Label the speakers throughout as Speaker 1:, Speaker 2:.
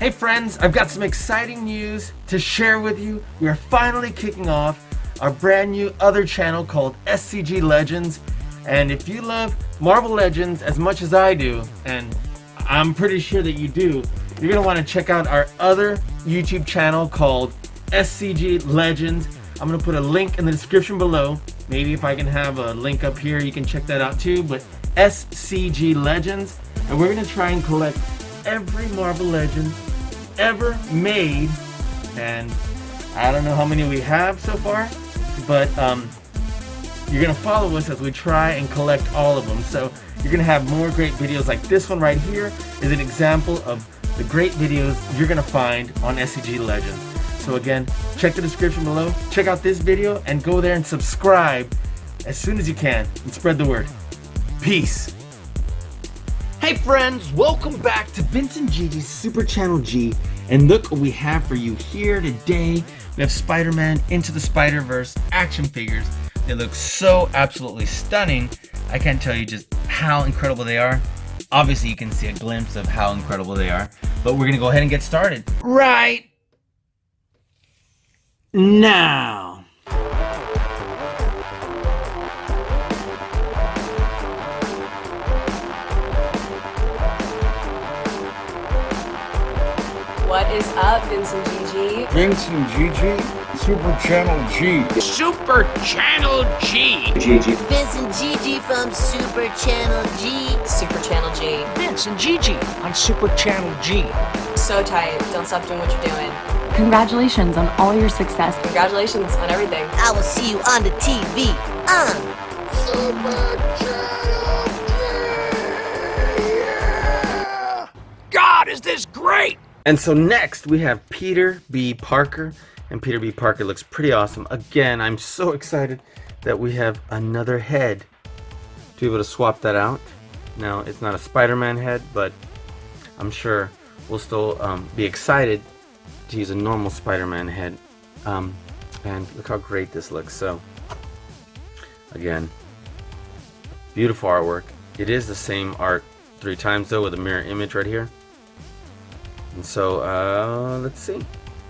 Speaker 1: Hey friends, I've got some exciting news to share with you. We are finally kicking off our brand new other channel called SCG Legends. And if you love Marvel Legends as much as I do, and I'm pretty sure that you do, you're gonna want to check out our other YouTube channel called SCG Legends. I'm gonna put a link in the description below. Maybe if I can have a link up here, you can check that out too. But SCG Legends, and we're gonna try and collect every Marvel Legend ever made, and I don't know how many we have so far, but you're gonna follow us as we try and collect all of them. So you're gonna have more great videos like this one right here is an example of the great videos you're gonna find on SCG Legends. So again, check the description below, check out this video, and go there and subscribe as soon as you can and spread the word. Peace. Hey friends, welcome back to Vincent Gigi's Super Channel G, and look what we have for you here today. We have Spider-Man Into the Spider-Verse action figures. They look so absolutely stunning. I can't tell you just how incredible they are. Obviously you can see a glimpse of how incredible they are, but we're gonna go ahead and get started right now.
Speaker 2: What is up, Vincent Gigi?
Speaker 3: Vincent Gigi, Super Channel G.
Speaker 4: Super Channel G.
Speaker 3: Gigi.
Speaker 5: Vincent Gigi from Super Channel G.
Speaker 2: Super Channel G.
Speaker 4: Vince and Gigi on Super Channel G.
Speaker 2: So tight. Don't stop doing what you're doing.
Speaker 6: Congratulations on all your success.
Speaker 2: Congratulations on everything.
Speaker 5: I will see you on the TV.
Speaker 3: Super Channel G. Yeah.
Speaker 4: God, is this great!
Speaker 1: And so next we have Peter B. Parker, and Peter B. Parker looks pretty awesome. Again, I'm so excited that we have another head to be able to swap that out. Now, it's not a Spider-Man head, but I'm sure we'll still be excited to use a normal Spider-Man head. And look how great this looks. So, again, beautiful artwork. It is the same art 3 times though, with a mirror image right here. And so, let's see.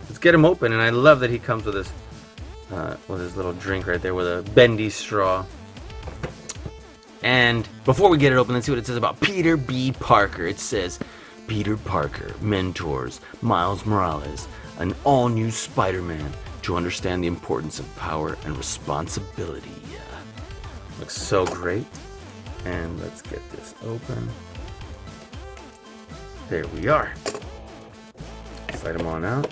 Speaker 1: Let's get him open, and I love that he comes with his little drink right there with a bendy straw. And before we get it open, let's see what it says about Peter B. Parker. It says, Peter Parker mentors Miles Morales, an all-new Spider-Man, to understand the importance of power and responsibility. Looks so great. And let's get this open. There we are. Slide them on out.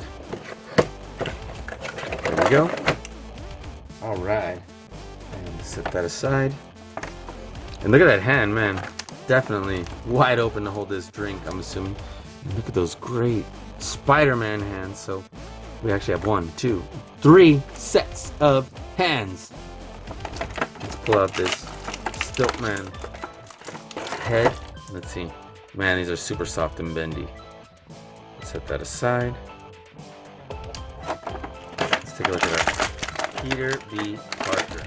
Speaker 1: There we go. All right. And set that aside. And look at that hand, man. Definitely wide open to hold this drink, I'm assuming. And look at those great Spider-Man hands. So we actually have 1, 2, 3 sets of hands. Let's pull out this STILT Man head. Let's see. Man, these are super soft and bendy. Set that aside. Let's take a look at our Peter B. Parker.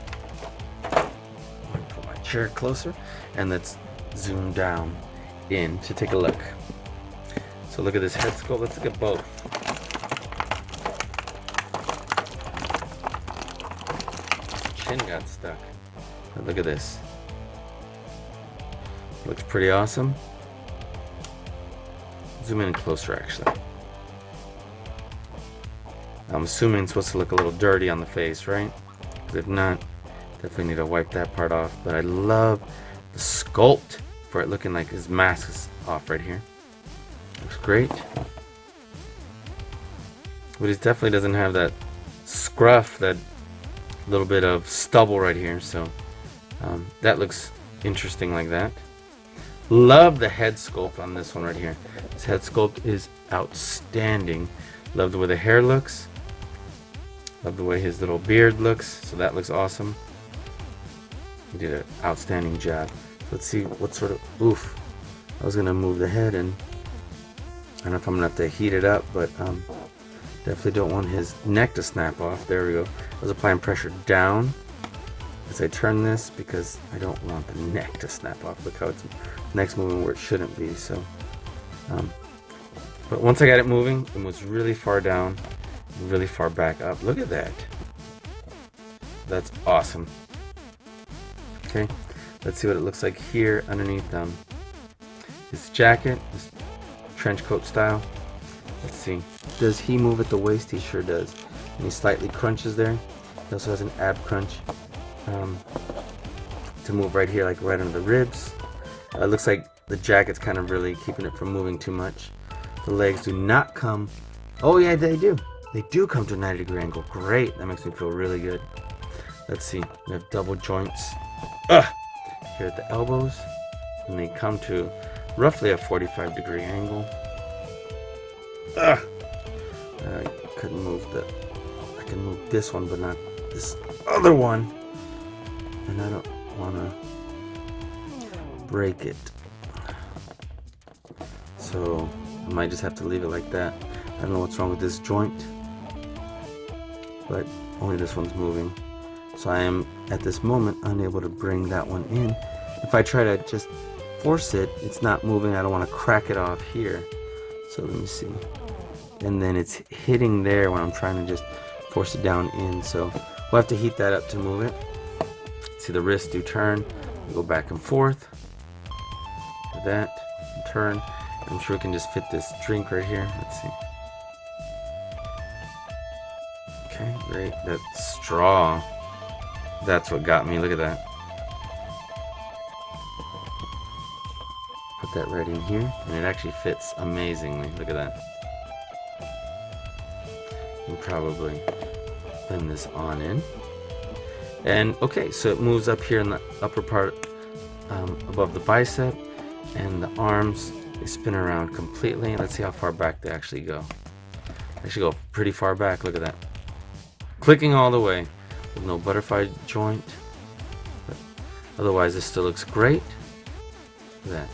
Speaker 1: Put my chair closer, and let's zoom down in to take a look. So look at this head sculpt. Let's look at both. Chin got stuck. But look at this. Looks pretty awesome. Zoom in closer, actually. I'm assuming it's supposed to look a little dirty on the face, right? Because if not, definitely need to wipe that part off. But I love the sculpt for it looking like his mask is off right here. Looks great. But he definitely doesn't have that scruff, that little bit of stubble right here. So that looks interesting like that. Love the head sculpt on this one right here. This head sculpt is outstanding. Love the way the hair looks. Love the way his little beard looks. So that looks awesome. He did an outstanding job. Let's see what sort of... Oof. I was going to move the head, and I don't know if I'm going to have to heat it up, but definitely don't want his neck to snap off. There we go. I was applying pressure down as I turn this because I don't want the neck to snap off. Look how it's neck's moving where it shouldn't be. So But once I got it moving, it was really far down, really far back up. Look at that. That's awesome. Okay, let's see what it looks like here underneath his jacket, his trench coat style. Let's see. Does he move at the waist? He sure does. And he slightly crunches there. He also has an ab crunch to move right here, like right under the ribs. It looks like the jacket's kind of really keeping it from moving too much. The legs do not come. Oh yeah, they do. They do come to a 90-degree angle. Great. That makes me feel really good. Let's see. We have double joints here at the elbows, and they come to roughly a 45-degree angle. I couldn't move I can move this one, but not this other one. And I don't want to break it. So I might just have to leave it like that. I don't know what's wrong with this joint, but only this one's moving. So I am, at this moment, unable to bring that one in. If I try to just force it, it's not moving. I don't want to crack it off here. So let me see. And then it's hitting there when I'm trying to just force it down in. So we'll have to heat that up to move it. See, the wrists do turn. We go back and forth. That, and turn. I'm sure we can just fit this drink right here. Let's see. Okay, great. That straw. That's what got me. Look at that. Put that right in here, and it actually fits amazingly. Look at that. And probably bend this on in. And okay, so it moves up here in the upper part above the bicep, and the arms, they spin around completely. Let's see how far back they actually go. They actually go pretty far back. Look at that. Clicking all the way with no butterfly joint. But otherwise, this still looks great. Look at that.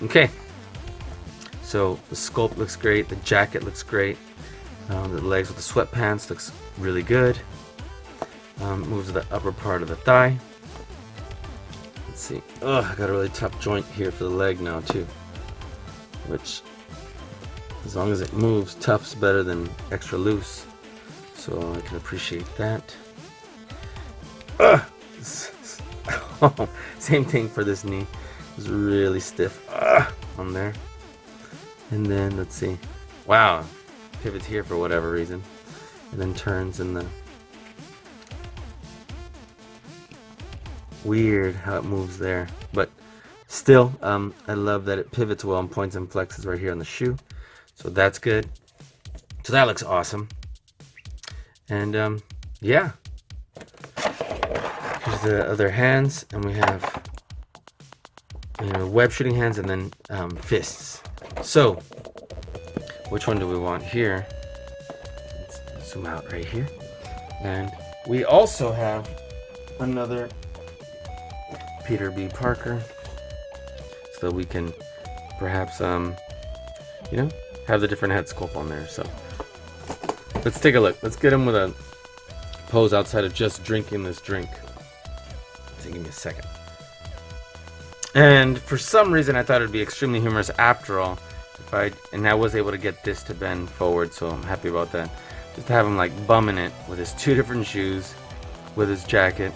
Speaker 1: Okay. So the sculpt looks great. The jacket looks great. The legs with the sweatpants looks really good. Moves to the upper part of the thigh. Let's see. Oh, I got a really tough joint here for the leg now too. Which, as long as it moves, tough's better than extra loose. So I can appreciate that. Same thing for this knee. It's really stiff on there. And then let's see. Wow. Pivots here for whatever reason. And then turns in the weird how it moves there. But still, I love that it pivots well and points and flexes right here on the shoe. So that's good. So that looks awesome. And yeah. Here's the other hands, and we have web shooting hands and then fists. So which one do we want here? Let's zoom out right here. And we also have another Peter B. Parker, so we can perhaps have the different head sculpt on there. So let's take a look. Let's get him with a pose outside of just drinking this drink. So give me a second. And for some reason I thought it'd be extremely humorous after all and I was able to get this to bend forward, so I'm happy about that. Just to have him like bumming it with his two different shoes, with his jacket,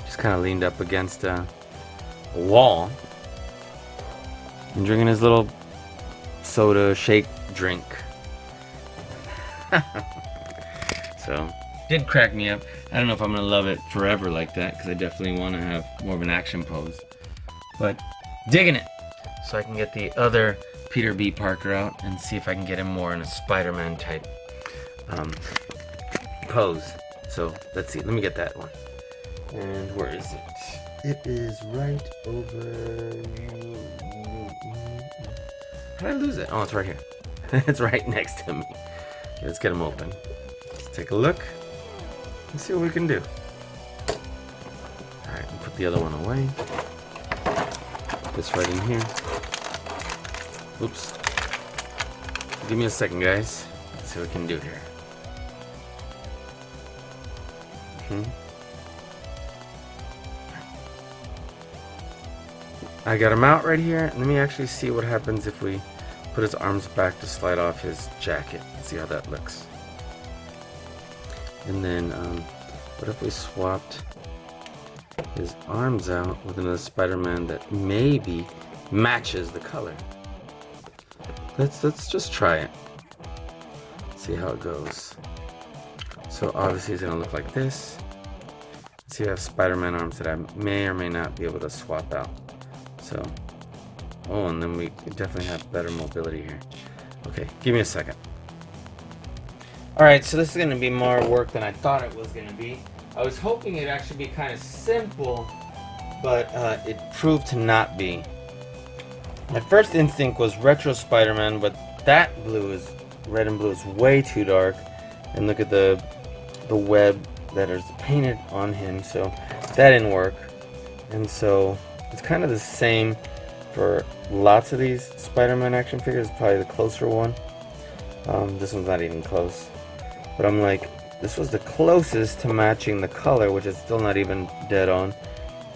Speaker 1: just kind of leaned up against a wall and drinking his little soda shake drink. So did crack me up. I don't know if I'm gonna love it forever like that, because I definitely want to have more of an action pose, but digging it. So I can get the other Peter B. Parker out and see if I can get him more in a Spider-Man type pose. So let's see. Let me get that one. And where is it? It is right over. How did I lose it? Oh, it's right here. It's right next to me. Okay, let's get him open. Let's take a look. Let's see what we can do. All right, we'll put the other one away. Put this right in here. Oops. Give me a second, guys. Let's see what we can do here. I got him out right here. Let me actually see what happens if we put his arms back to slide off his jacket. Let's see how that looks. And then, what if we swapped his arms out with another Spider-Man that maybe matches the color? Let's just try it. See how it goes. So obviously it's gonna look like this. So you have Spider-Man arms that I may or may not be able to swap out. So, oh, and then we definitely have better mobility here. Okay, give me a second. All right, so this is gonna be more work than I thought it was gonna be. I was hoping it'd actually be kind of simple, but it proved to not be. My first instinct was retro Spider-Man, but that red and blue is way too dark. And look at the web that is painted on him, so that didn't work. And so it's kind of the same for lots of these Spider-Man action figures. Probably the closer one. This one's not even close. But I'm like, this was the closest to matching the color, which is still not even dead on.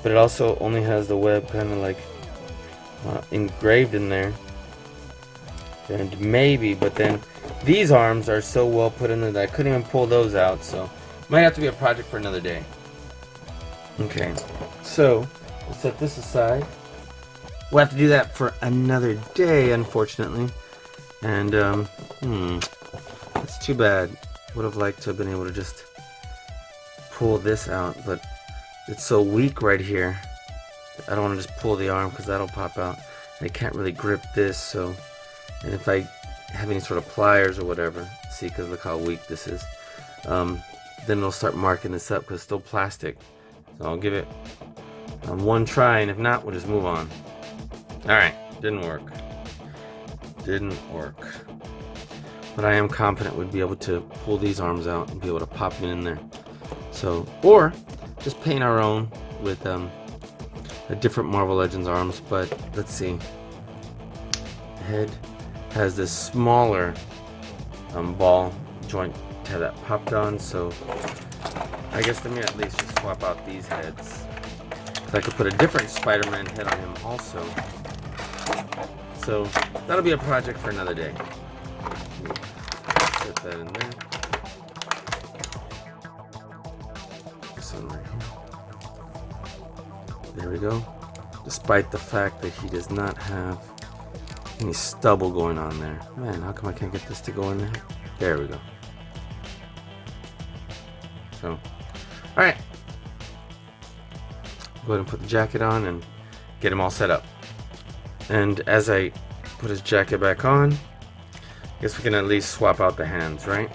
Speaker 1: But it also only has the web kind of like engraved in there. And maybe, but then these arms are so well put in there that I couldn't even pull those out, so might have to be a project for another day. Okay, so we'll set this aside. We'll have to do that for another day, unfortunately. And it's too bad. Would have liked to have been able to just pull this out, but it's so weak right here. I don't want to just pull the arm because that'll pop out. I can't really grip this, so. And if I have any sort of pliers or whatever, see, because look how weak this is, then it'll start marking this up because it's still plastic. So I'll give it one try, and if not, we'll just move on. Alright, didn't work. Didn't work. But I am confident we'd be able to pull these arms out and be able to pop it in there. So, or just paint our own with a different Marvel Legends arms, but let's see. Head has this smaller ball joint to have that popped on, so I guess let me at least just swap out these heads. So I could put a different Spider-Man head on him also. So that'll be a project for another day. Put that in there. This one right here. There we go. Despite the fact that he does not have any stubble going on there. Man, how come I can't get this to go in there? There we go. So, alright. Go ahead and put the jacket on and get him all set up. And as I put his jacket back on, I guess we can at least swap out the hands, right?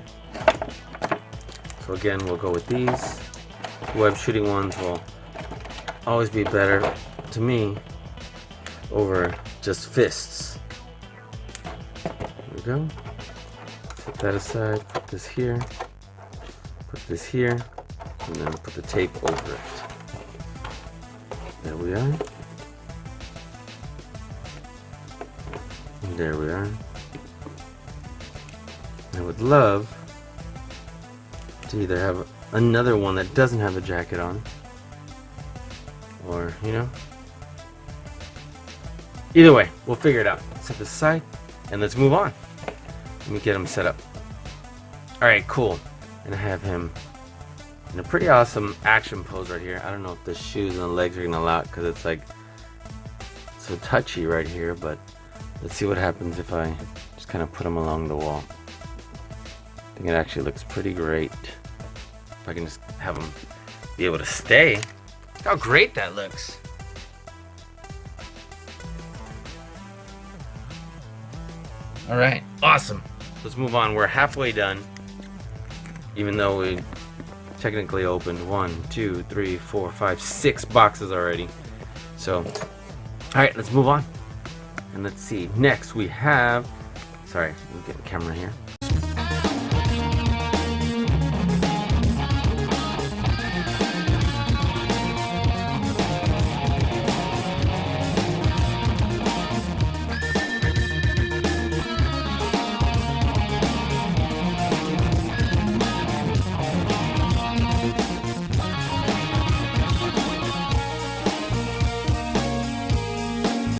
Speaker 1: So again, we'll go with these. Web shooting ones will always be better to me over just fists. There we go. Put that aside, put this here, and then put the tape over it. There we are. And there we are. I would love to either have another one that doesn't have a jacket on, or, you know, either way, we'll figure it out. Set this aside, and let's move on. Let me get him set up. Alright, cool. And I have him in a pretty awesome action pose right here. I don't know if the shoes and the legs are gonna allow it because it's like so touchy right here, but let's see what happens if I just kind of put him along the wall. I think it actually looks pretty great. If I can just have him be able to stay. Look how great that looks. Alright, awesome. Let's move on. We're halfway done. Even though we technically opened 1, 2, 3, 4, 5, 6 boxes already. So, alright, let's move on. And let's see. Next we have, sorry, let me get the camera here.